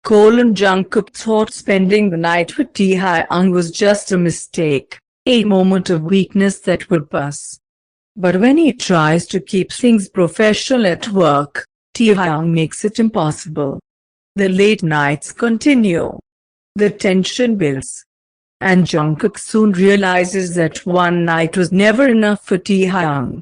Jungkook thought spending the night with Taehyung was just a mistake, a moment of weakness that would pass. But when he tries to keep things professional at work, Taehyung makes it impossible. The late nights continue. The tension builds. And Jungkook soon realizes that one night was never enough for Taehyung.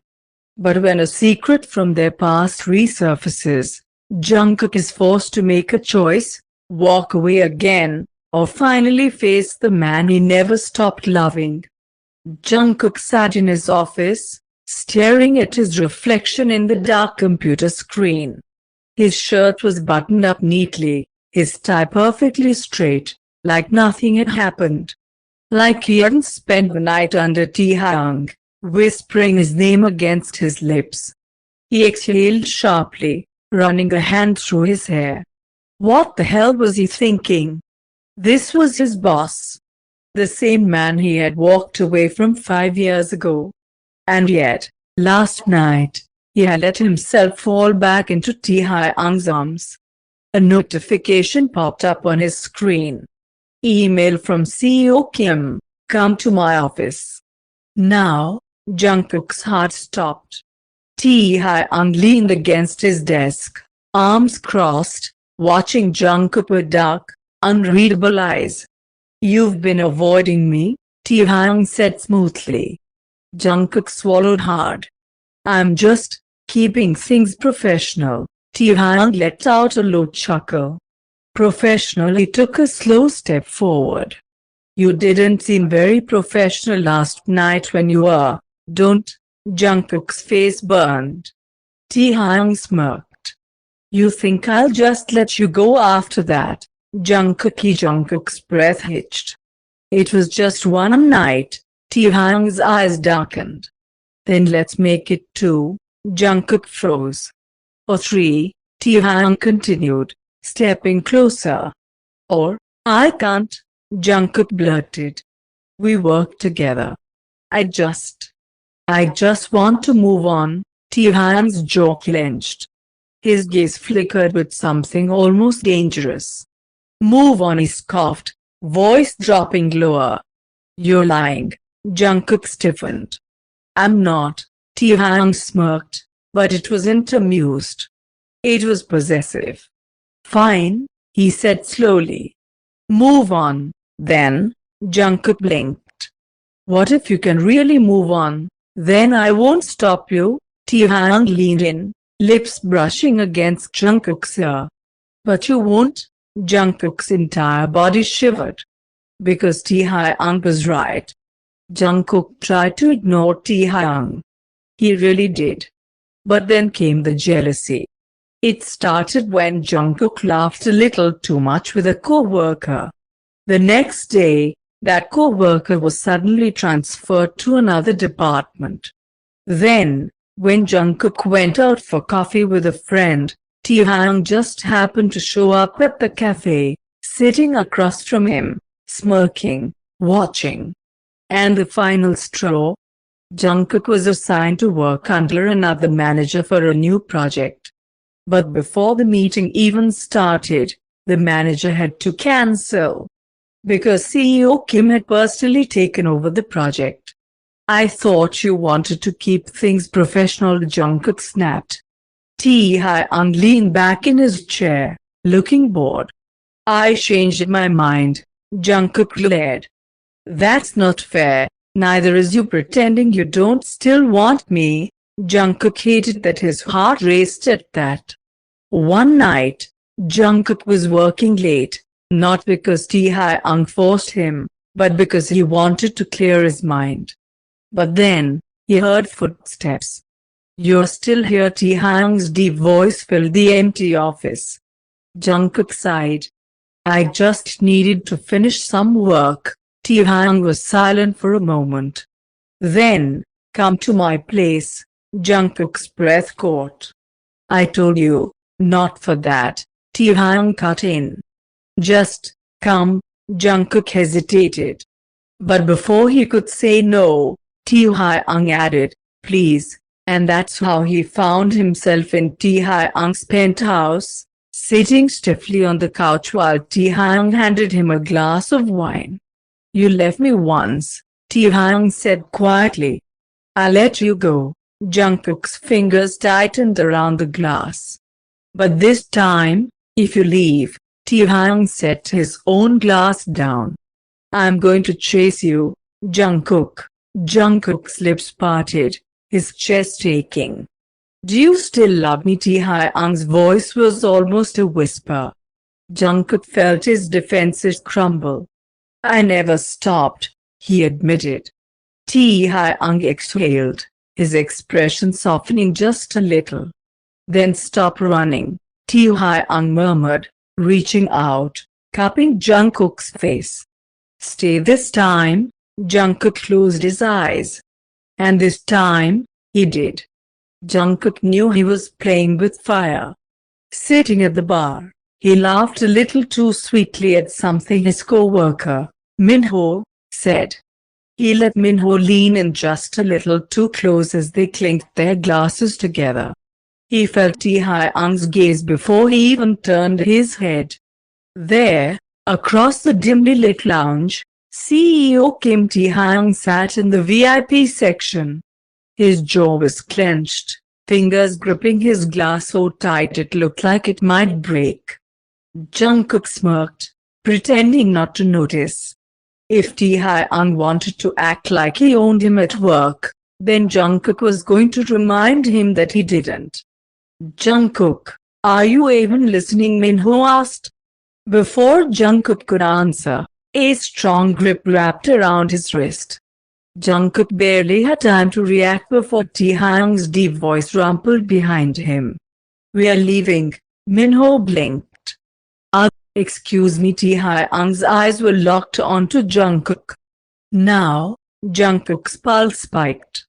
But when a secret from their past resurfaces, Jungkook is forced to make a choice, walk away again, or finally face the man he never stopped loving. Jungkook sat in his office, staring at his reflection in the dark computer screen. His shirt was buttoned up neatly, his tie perfectly straight, like nothing had happened. Like he hadn't spent the night under Taehyung, whispering his name against his lips. He exhaled sharply, running a hand through his hair. What the hell was he thinking? This was his boss. The same man he had walked away from 5 years ago. And yet, last night, he had let himself fall back into Taehyung's arms. A notification popped up on his screen. Email from CEO Kim, come to my office. Now, Jungkook's heart stopped. Taehyung leaned against his desk, arms crossed, watching Jungkook with dark, unreadable eyes. You've been avoiding me, Taehyung said smoothly. Jungkook swallowed hard. I'm just keeping things professional, Taehyung let out a low chuckle. Professional. He took a slow step forward. You didn't seem very professional last night when you were. Don't. Jungkook's face burned. Taehyung smirked. You think I'll just let you go after that? Jungkook's breath hitched. It was just one night. Taehyung's eyes darkened. Then let's make it 2. Jungkook froze. Or 3, Taehyung continued, stepping closer. Or, I can't, Jungkook blurted. We work together. I just want to move on, Taehyung's jaw clenched. His gaze flickered with something almost dangerous. Move on, he scoffed, voice dropping lower. You're lying, Jungkook stiffened. I'm not, Taehyung smirked, but it wasn't amused. It was possessive. Fine, he said slowly. Move on, then, Jungkook blinked. What if you can really move on? Then I won't stop you, Taehyung leaned in, lips brushing against Jungkook's ear. But you won't, Jungkook's entire body shivered. Because Taehyung was right. Jungkook tried to ignore Taehyung. He really did. But then came the jealousy. It started when Jungkook laughed a little too much with a co-worker. The next day, that co-worker was suddenly transferred to another department. Then, when Jungkook went out for coffee with a friend, Taehyung just happened to show up at the cafe, sitting across from him, smirking, watching. And the final straw? Jungkook was assigned to work under another manager for a new project. But before the meeting even started, the manager had to cancel. Because CEO Kim had personally taken over the project. I thought you wanted to keep things professional, Jungkook snapped. Taehyung leaned back in his chair, looking bored. I changed my mind, Jungkook glared. That's not fair, neither is you pretending you don't still want me. Jungkook hated that his heart raced at that. One night, Jungkook was working late, not because Taehyung forced him, but because he wanted to clear his mind. But then, he heard footsteps. You're still here, Taehyung's deep voice filled the empty office. Jungkook sighed. I just needed to finish some work. Taehyung was silent for a moment. Then, come to my place, Jungkook's breath caught. I told you, not for that, Taehyung cut in. Just, come, Jungkook hesitated. But before he could say no, Taehyung added, please, and that's how he found himself in Taehyung's penthouse, sitting stiffly on the couch while Taehyung handed him a glass of wine. "You left me once," Taehyung said quietly. "I let you go." Jungkook's fingers tightened around the glass. "But this time, if you leave," Taehyung set his own glass down. "I'm going to chase you, Jungkook." Jungkook's lips parted, his chest aching. "Do you still love me?" Taehyung's voice was almost a whisper. Jungkook felt his defenses crumble. "I never stopped," he admitted. Taehyung exhaled, his expression softening just a little. "Then stop running," Taehyung murmured, reaching out, cupping Jungkook's face. "Stay this time." Jungkook closed his eyes. And this time, he did. Jungkook knew he was playing with fire. Sitting at the bar, he laughed a little too sweetly at something his co-worker, Minho, said. He let Minho lean in just a little too close as they clinked their glasses together. He felt Taehyung's gaze before he even turned his head. There, across the dimly lit lounge, CEO Kim Taehyung sat in the VIP section. His jaw was clenched, fingers gripping his glass so tight it looked like it might break. Jungkook smirked, pretending not to notice. If Taehyung wanted to act like he owned him at work, then Jungkook was going to remind him that he didn't. "Jungkook, are you even listening?" Minho asked. Before Jungkook could answer, a strong grip wrapped around his wrist. Jungkook barely had time to react before Taehyung's deep voice rumbled behind him. "We are leaving." Minho blinked. Excuse me." Taehyung's eyes were locked onto Jungkook. Now, Jungkook's pulse spiked.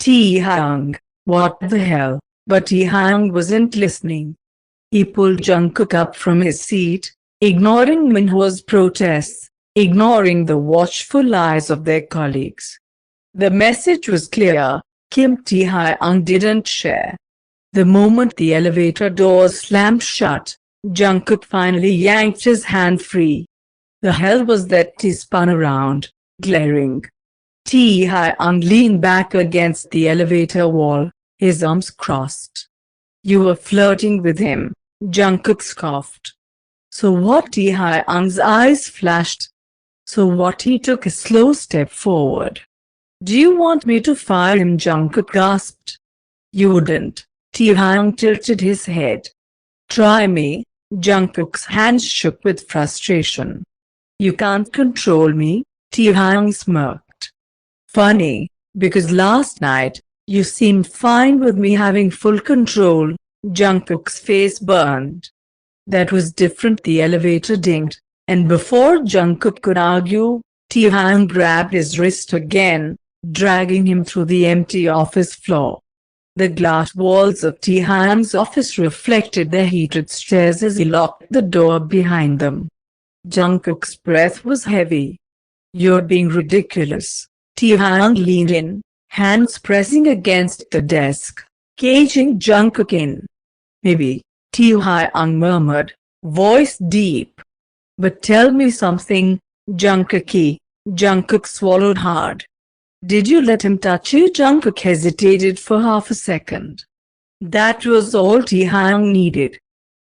"Taehyung, what the hell?" But Taehyung wasn't listening. He pulled Jungkook up from his seat, ignoring Minho's protests, ignoring the watchful eyes of their colleagues. The message was clear: Kim Taehyung didn't share. The moment the elevator doors slammed shut, Jungkook finally yanked his hand free. The hell was that? He spun around, glaring. Taehyung leaned back against the elevator wall, his arms crossed. "You were flirting with him," Jungkook scoffed. "So what?" Taehyung's eyes flashed. "So what?" He took a slow step forward. "Do you want me to fire him?" Jungkook gasped. "You wouldn't." Taehyung tilted his head. "Try me." Jungkook's hands shook with frustration. "You can't control me," Taehyung smirked. "Funny, because last night, you seemed fine with me having full control." Jungkook's face burned. "That was different." The elevator dinged, and before Jungkook could argue, Taehyung grabbed his wrist again, dragging him through the empty office floor. The glass walls of Taehyung's office reflected the heated stares as he locked the door behind them. Jungkook's breath was heavy. "You're being ridiculous." Taehyung leaned in, hands pressing against the desk, caging Jungkook in. "Maybe," Taehyung murmured, voice deep. "But tell me something, Jungkook." Jungkook swallowed hard. "Did you let him touch you?" Jungkook hesitated for half a second. That was all Taehyung needed.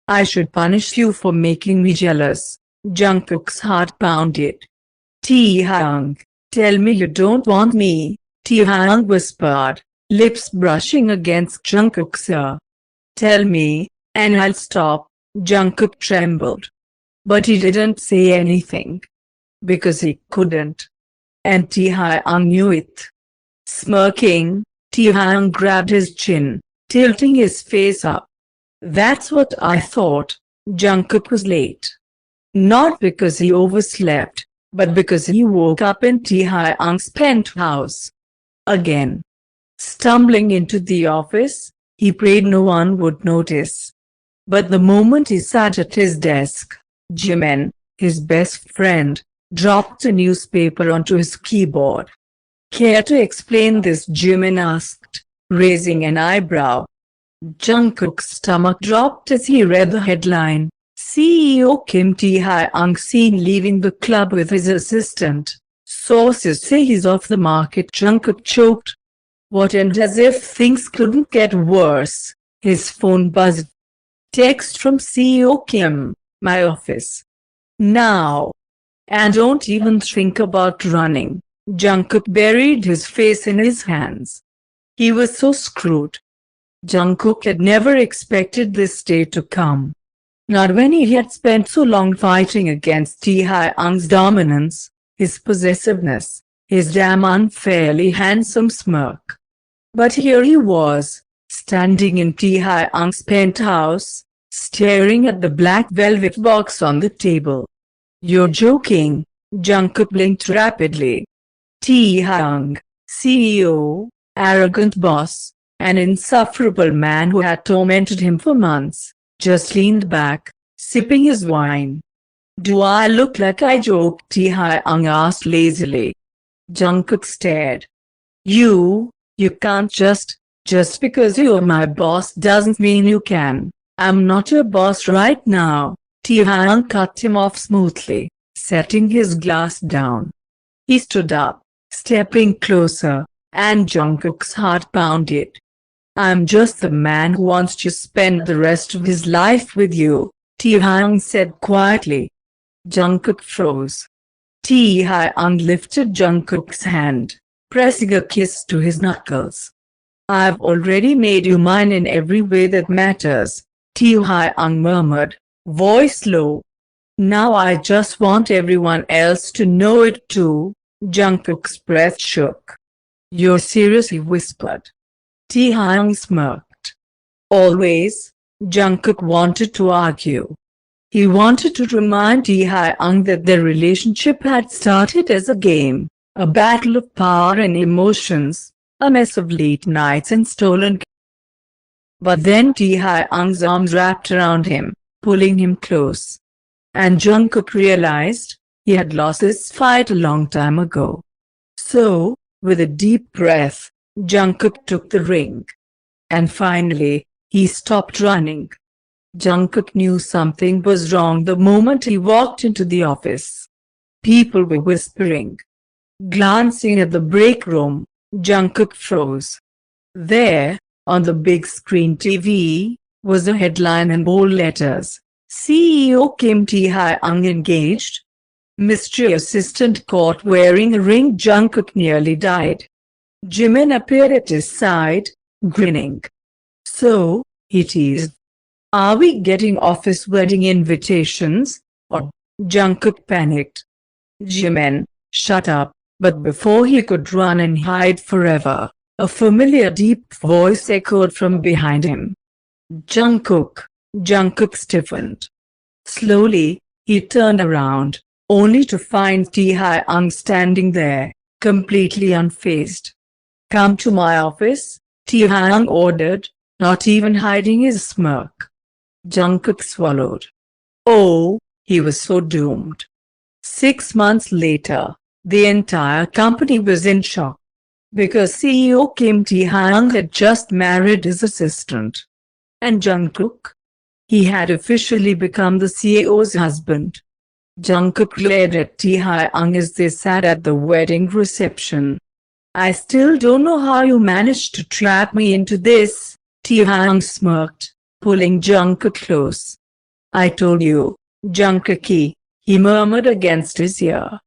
"I should punish you for making me jealous." Jungkook's heart pounded. "Taehyung, tell me you don't want me," Taehyung whispered, lips brushing against Jungkook's ear. "Tell me, and I'll stop." Jungkook trembled. But he didn't say anything. Because he couldn't. And Taehyung knew it. Smirking, Taehyung grabbed his chin, tilting his face up. "That's what I thought." Jungkook was late. Not because he overslept, but because he woke up in Taehyung's penthouse. Again. Stumbling into the office, he prayed no one would notice. But the moment he sat at his desk, Jimin, his best friend, dropped a newspaper onto his keyboard. "Care to explain this?" Jimin asked, raising an eyebrow. Jungkook's stomach dropped as he read the headline. CEO Kim Taehyung seen leaving the club with his assistant. Sources say he's off the market. Jungkook choked. What, and as if things couldn't get worse, his phone buzzed. Text from CEO Kim, my office. Now. And don't even think about running. Jungkook buried his face in his hands. He was so screwed. Jungkook had never expected this day to come. Not when he had spent so long fighting against Taehyung's dominance, his possessiveness, his damn unfairly handsome smirk. But here he was, standing in Taehyung's penthouse, staring at the black velvet box on the table. You're joking, Jungkook blinked rapidly. Taehyung, CEO, arrogant boss, an insufferable man who had tormented him for months, just leaned back, sipping his wine. Do I look like I joke? Taehyung asked lazily. Jungkook stared. You can't just because you're my boss doesn't mean you can. I'm not your boss right now. Taehyung cut him off smoothly, setting his glass down. He stood up, stepping closer, and Jungkook's heart pounded. I'm just the man who wants to spend the rest of his life with you, Taehyung said quietly. Jungkook froze. Taehyung lifted Jungkook's hand, pressing a kiss to his knuckles. I've already made you mine in every way that matters, Taehyung murmured, voice low. Now I just want everyone else to know it too. Jungkook's breath shook. You're serious, he whispered. Taehyung smirked. Always, Jungkook wanted to argue. He wanted to remind Taehyung that their relationship had started as a game, a battle of power and emotions, a mess of late nights and stolen. But then Taehyung's arms wrapped around him, pulling him close. And Jungkook realized he had lost this fight a long time ago. So, with a deep breath, Jungkook took the ring. And finally, he stopped running. Jungkook knew something was wrong the moment he walked into the office. People were whispering. Glancing at the break room, Jungkook froze. There, on the big screen TV, was a headline in bold letters. CEO Kim Taehyung engaged. Mystery assistant caught wearing a ring. Jungkook nearly died. Jimin appeared at his side, grinning. So, he teased. Are we getting office wedding invitations? Or? Jungkook panicked. Jimin, shut up. But before he could run and hide forever, a familiar deep voice echoed from behind him. Jungkook. Jungkook stiffened. Slowly, he turned around, only to find Taehyung standing there, completely unfazed. Come to my office, Taehyung ordered, not even hiding his smirk. Jungkook swallowed. Oh, he was so doomed. 6 months later, the entire company was in shock. Because CEO Kim Taehyung had just married his assistant. And Jungkook? He had officially become the CEO's husband. Jungkook glared at Taehyung as they sat at the wedding reception. I still don't know how you managed to trap me into this, Taehyung smirked, pulling Jungkook close. I told you, Jungkook, he murmured against his ear.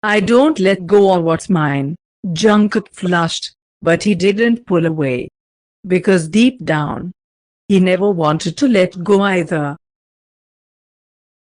I don't let go of what's mine. Jungkook flushed, but he didn't pull away. Because deep down, he never wanted to let go either.